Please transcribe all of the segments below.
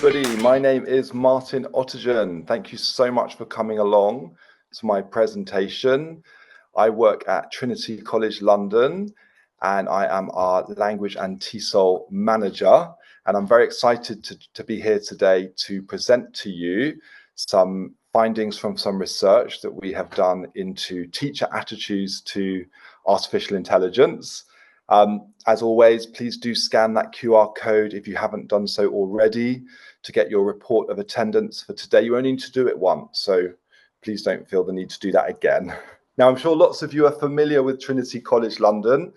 everybody. My name is Martin Oetegenn. Thank you so much for coming along to my presentation. I work at Trinity College London and I am our language and TESOL manager. And I'm very excited to be here today to present to you some findings from some research that we have done into teacher attitudes to artificial intelligence. As always, please do scan that QR code if you haven't done so already to get your report of attendance for today. You only need to do it once, so please don't feel the need to do that again. Now, I'm sure lots of you are familiar with Trinity College London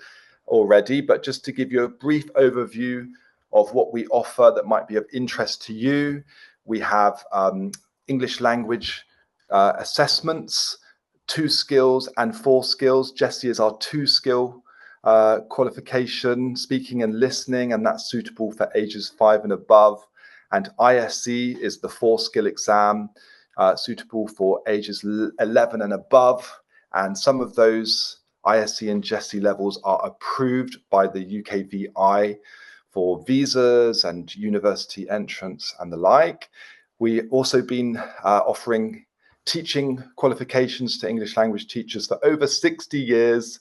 already, but just to give you a brief overview of what we offer that might be of interest to you, we have English language assessments, 2 skills and 4 skills. Jessie is our 2 skill qualification, speaking and listening, and that's suitable for ages 5 and above. And ISE is the 4 skill exam, suitable for ages 11 and above. And some of those ISE and Jessie levels are approved by the UKVI for visas and university entrance and the like. We've also been offering teaching qualifications to English language teachers for over 60 years,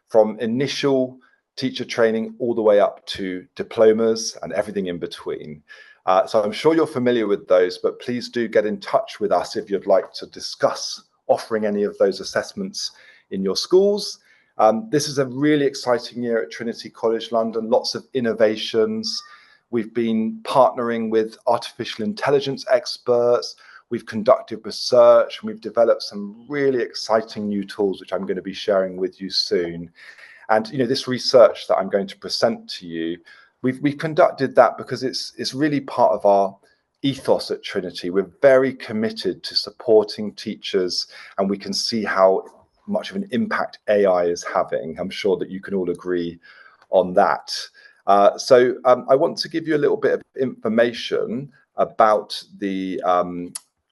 from initial teacher training all the way up to diplomas and everything in between. So I'm sure you're familiar with those, but please do get in touch with us if you'd like to discuss offering any of those assessments in your schools. This is a really exciting year at Trinity College London, lots of innovations. We've been partnering with artificial intelligence experts. We've conducted research, and we've developed some really exciting new tools, which I'm going to be sharing with you soon. And this research that I'm going to present to you, we've conducted that because it's really part of our ethos at Trinity. We're very committed to supporting teachers, and we can see how much of an impact AI is having. I'm sure that you can all agree on that. So I want to give you a little bit of information about the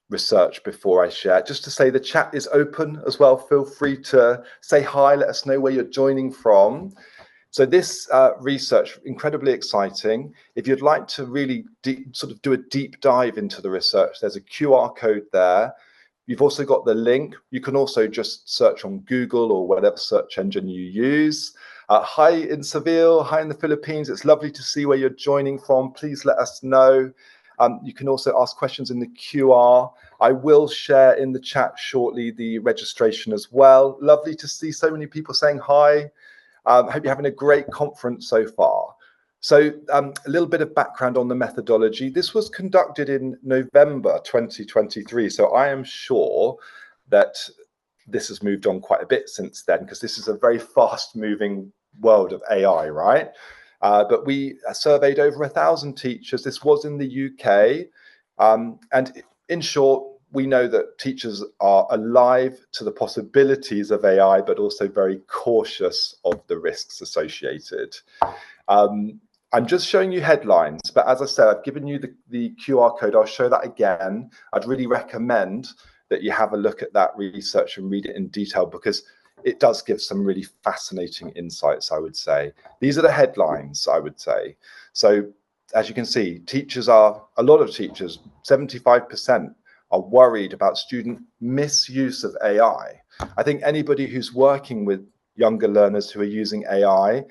research before I share. Just to say, the chat is open as well. Feel free to say hi, let us know where you're joining from. So this research, incredibly exciting. If you'd like to really sort of do a deep dive into the research, there's a QR code there. You've also got the link. You can also just search on Google or whatever search engine you use. Hi in Seville, hi in the Philippines. It's lovely to see where you're joining from. Please let us know. You can also ask questions in the QR. I will share in the chat shortly the registration as well. Lovely to see so many people saying hi. Hope you're having a great conference so far. So a little bit of background on the methodology. This was conducted in November 2023. So I am sure that this has moved on quite a bit since then, because this is a very fast moving world of AI, right? But we surveyed over 1,000 teachers. This was in the UK. And in short, we know that teachers are alive to the possibilities of AI, but also very cautious of the risks associated. I'm just showing you headlines, but as I said, I've given you the QR code. I'll show that again. I'd really recommend that you have a look at that research and read it in detail, because it does give some really fascinating insights, I would say. These are the headlines, I would say. So as you can see, a lot of teachers, 75%, are worried about student misuse of AI. I think anybody who's working with younger learners who are using AI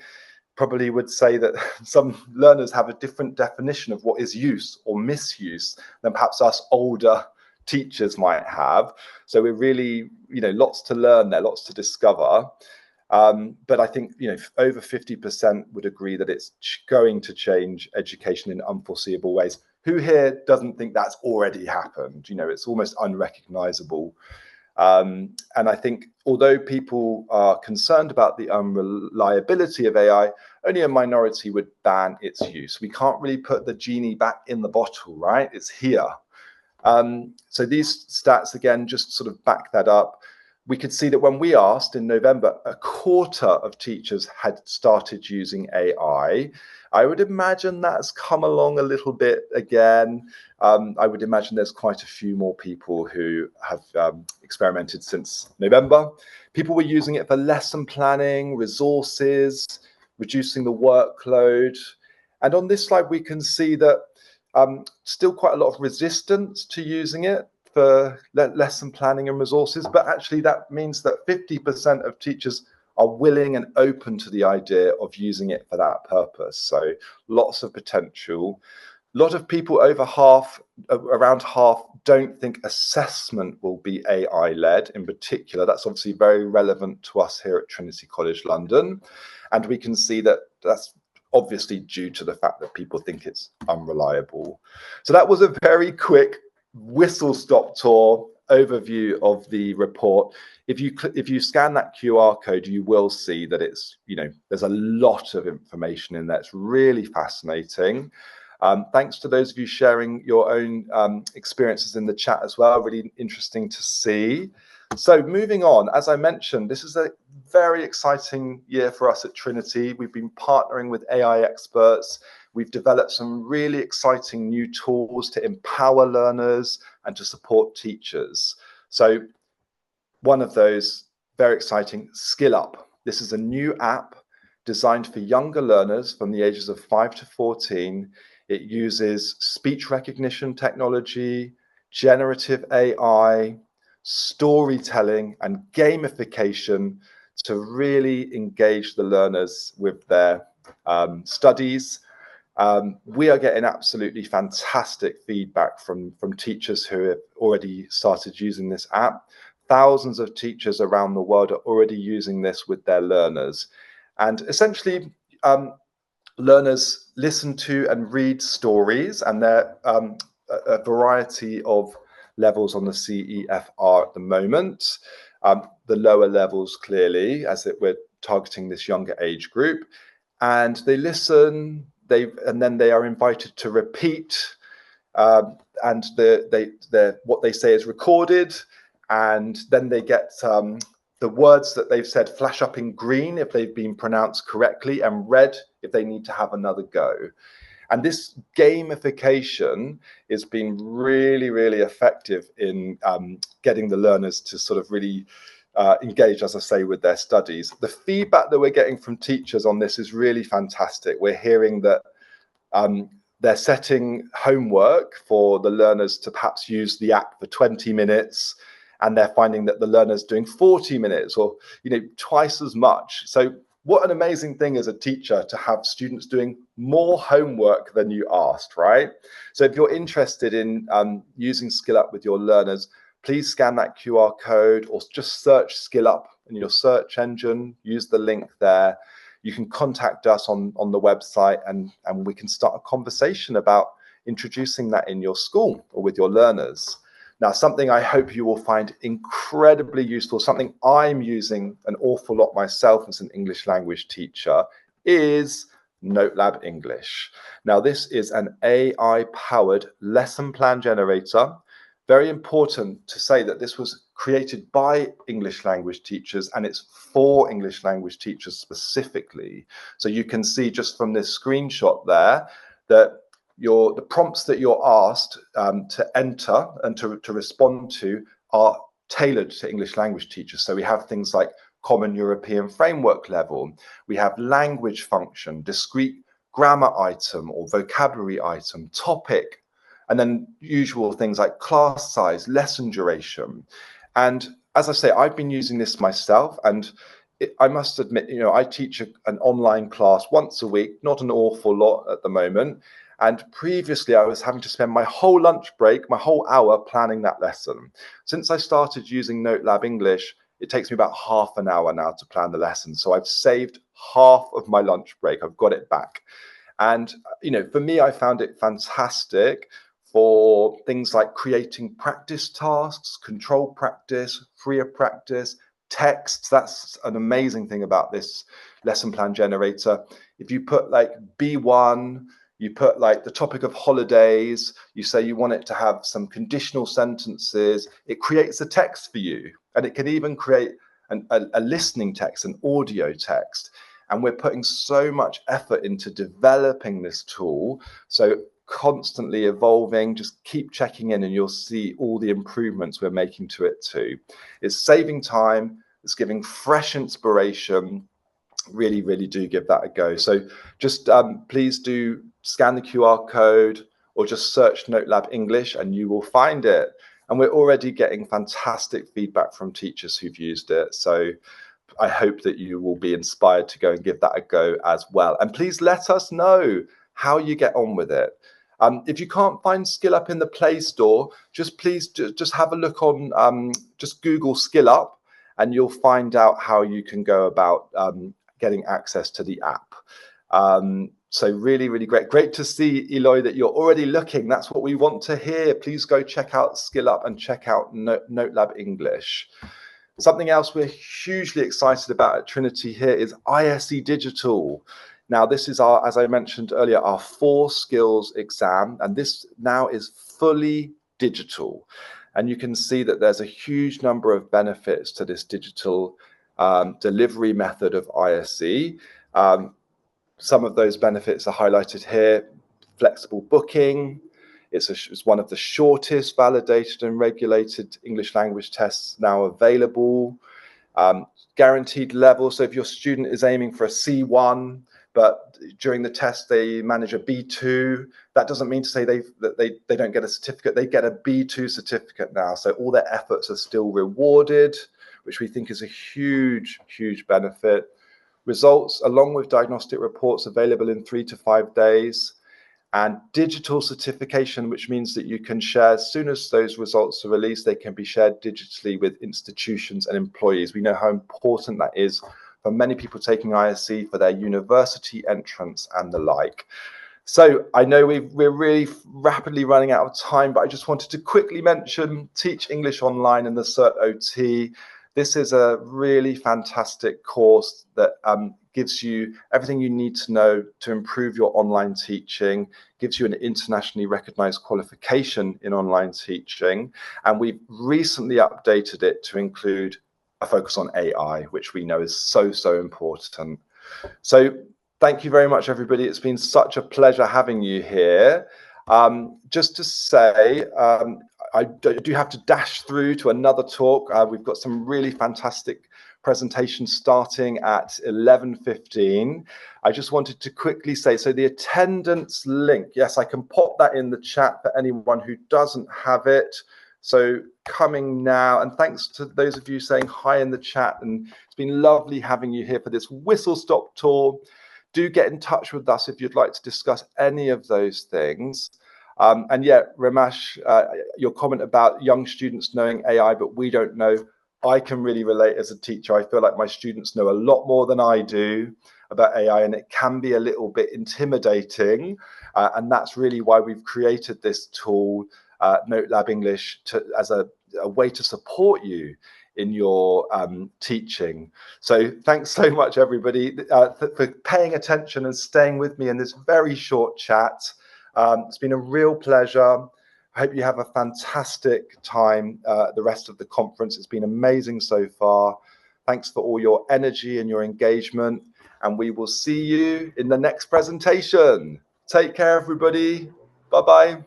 probably would say that some learners have a different definition of what is use or misuse than perhaps us older teachers might have. So we're really, lots to learn there, lots to discover. But I think, over 50% would agree that it's going to change education in unforeseeable ways. Who here doesn't think that's already happened? It's almost unrecognizable. And I think although people are concerned about the unreliability of AI, only a minority would ban its use. We can't really put the genie back in the bottle, right? It's here. So these stats, again, just sort of back that up. We could see that when we asked in November, a quarter of teachers had started using AI. I would imagine that's come along a little bit again. I would imagine there's quite a few more people who have experimented since November. People were using it for lesson planning, resources, reducing the workload. And on this slide, we can see that still quite a lot of resistance to using it for lesson planning and resources, but actually that means that 50% of teachers are willing and open to the idea of using it for that purpose. So lots of potential. A lot of people, over half, around half, don't think assessment will be AI-led in particular. That's obviously very relevant to us here at Trinity College London. And we can see that that's obviously due to the fact that people think it's unreliable. So that was a very quick whistle-stop tour overview of the report. If you scan that QR code, you will see that it's, there's a lot of information in there. It's really fascinating. Thanks to those of you sharing your own experiences in the chat as well. Really interesting to see. So moving on, as I mentioned, this is a very exciting year for us at Trinity. We've been partnering with AI experts. We've developed some really exciting new tools to empower learners and to support teachers. So one of those, very exciting, Skillup. This is a new app designed for younger learners from the ages of 5 to 14. It uses speech recognition technology, generative AI, storytelling, and gamification to really engage the learners with their studies. We are getting absolutely fantastic feedback from teachers who have already started using this app. Thousands of teachers around the world are already using this with their learners. And essentially, learners listen to and read stories, and they're a variety of levels on the CEFR at the moment. The lower levels, clearly, as we're targeting this younger age group. And they listen, and then they are invited to repeat, and what they say is recorded, and then they get the words that they've said flash up in green if they've been pronounced correctly, and red if they need to have another go. And this gamification has been really, really effective in getting the learners to sort of really engage, as I say, with their studies. The feedback that we're getting from teachers on this is really fantastic. We're hearing that they're setting homework for the learners to perhaps use the app for 20 minutes, and they're finding that the learner's doing 40 minutes or, twice as much. So what an amazing thing as a teacher to have students doing more homework than you asked, right? So if you're interested in using Skillup with your learners, please scan that QR code or just search Skillup in your search engine, use the link there. You can contact us on the website, and we can start a conversation about introducing that in your school or with your learners. Now, something I hope you will find incredibly useful, something I'm using an awful lot myself as an English language teacher, is Notab English. Now, this is an AI-powered lesson plan generator. Very important to say that this was created by English language teachers, and it's for English language teachers specifically. So you can see just from this screenshot there that the prompts that you're asked to enter and to respond to are tailored to English language teachers. So we have things like Common European Framework level. We have language function, discrete grammar item or vocabulary item, topic, and then usual things like class size, lesson duration. And as I say, I've been using this myself, and I must admit, I teach an online class once a week, not an awful lot at the moment. And previously, I was having to spend my whole lunch break, my whole hour planning that lesson. Since I started using Notab English, it takes me about half an hour now to plan the lesson. So I've saved half of my lunch break. I've got it back. And, for me, I found it fantastic for things like creating practice tasks, control practice, freer practice, texts. That's an amazing thing about this lesson plan generator. If you put like B1, you put like the topic of holidays, you say you want it to have some conditional sentences, it creates a text for you. And it can even create a listening text, an audio text. And we're putting so much effort into developing this tool. So constantly evolving, just keep checking in and you'll see all the improvements we're making to it too. It's saving time, it's giving fresh inspiration. Really do give that a go. So just please do scan the QR code or just search Notab English and you will find it. And we're already getting fantastic feedback from teachers who've used it. So I hope that you will be inspired to go and give that a go as well. And please let us know how you get on with it. If you can't find Skillup in the Play Store, please have a look on, just Google Skillup, and you'll find out how you can go about getting access to the app. So really, really great to see, Eloy, that you're already looking. That's what we want to hear. Please go check out Skillup and check out Notab English. Something else we're hugely excited about at Trinity here is ISE Digital. Now, this is our, as I mentioned earlier, our 4 skills exam, and this now is fully digital. And you can see that there's a huge number of benefits to this digital delivery method of ISE. Some of those benefits are highlighted here. Flexible booking. It's one of the shortest validated and regulated English language tests now available. Guaranteed level. So if your student is aiming for a C1, but during the test they manage a B2, that doesn't mean to say that they don't get a certificate. They get a B2 certificate now. So all their efforts are still rewarded, which we think is a huge, huge benefit. Results along with diagnostic reports available in 3 to 5 days, and digital certification, which means that you can share as soon as those results are released, they can be shared digitally with institutions and employees. We know how important that is for many people taking ISE for their university entrance and the like. So I know we're really rapidly running out of time, but I just wanted to quickly mention Teach English Online and the Cert OT. This is a really fantastic course that gives you everything you need to know to improve your online teaching, gives you an internationally recognized qualification in online teaching. And we've recently updated it to include a focus on AI, which we know is so, so important. So thank you very much, everybody. It's been such a pleasure having you here. Just to say, I do have to dash through to another talk. We've got some really fantastic presentations starting at 11:15. I just wanted to quickly say, so the attendance link, yes, I can pop that in the chat for anyone who doesn't have it. So coming now, and thanks to those of you saying hi in the chat, and it's been lovely having you here for this whistle-stop tour. Do get in touch with us if you'd like to discuss any of those things. And yeah, Ramesh, your comment about young students knowing AI, but we don't know. I can really relate as a teacher. I feel like my students know a lot more than I do about AI, and it can be a little bit intimidating. And that's really why we've created this tool, Notab English, as a way to support you in your teaching. So thanks so much, everybody, for paying attention and staying with me in this very short chat. It's been a real pleasure. I hope you have a fantastic time the rest of the conference. It's been amazing so far. Thanks for all your energy and your engagement. And we will see you in the next presentation. Take care, everybody. Bye-bye.